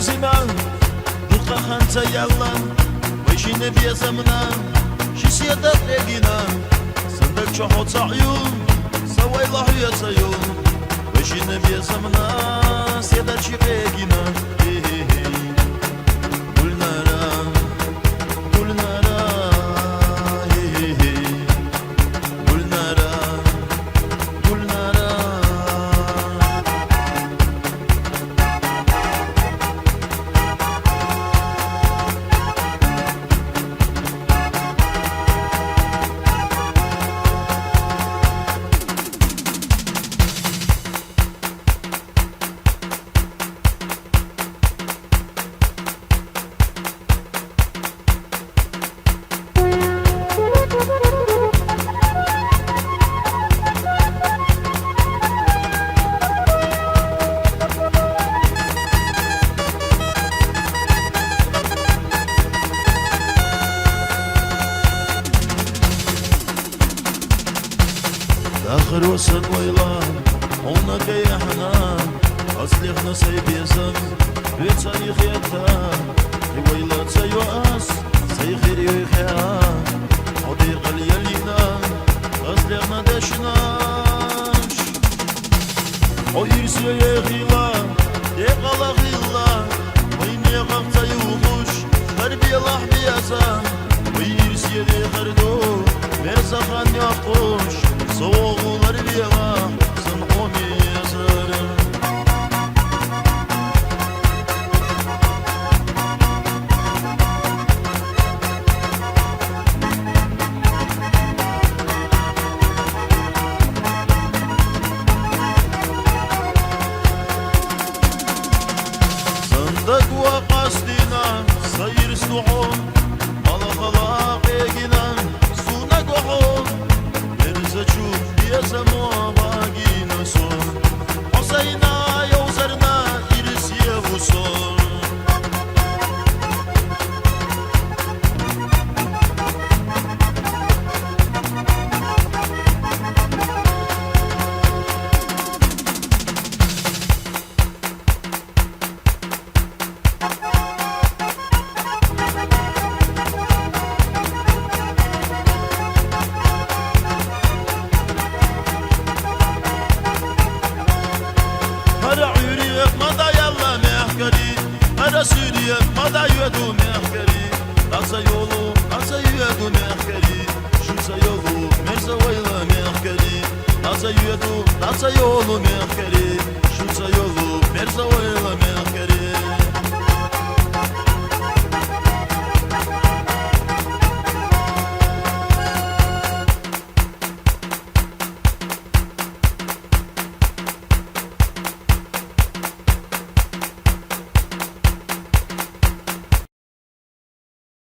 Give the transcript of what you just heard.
زنا دقة خمسة يلا ويشين بيزمنا شسيدة رجينا صندق شحوط عيون سوي الله يسيون ويشين بيزمنا سيدة شرجينا قلنا لا قلنا لا قلنا لا قلنا لا آخر وصل ويلان هونا كيحنا أصليخنا سيبيزن بيت تاريخ يتا ويلات سيواس سيخير يخيان عضيق اليلينا أصليخنا دشناش ويرسي يخيلا يقلا خيلا وين يقف سيوخش غربي الله بيزا ويرسي يخردو مرزا خان يقوش soğuklar bir yana sen onu yazarım Sandık ve kastina sayır suhum Malakalar egina suna gohum Zachuf biazamo bagina son Hosayna yozarna irsiye vuson Suriye madayudu mehkeri Nasa yolu nasayudu mehkeri Şusa yolu mersa vayla mehkeri Nasa yolu mehkeri Şusa yolu mersa vayla mehkeri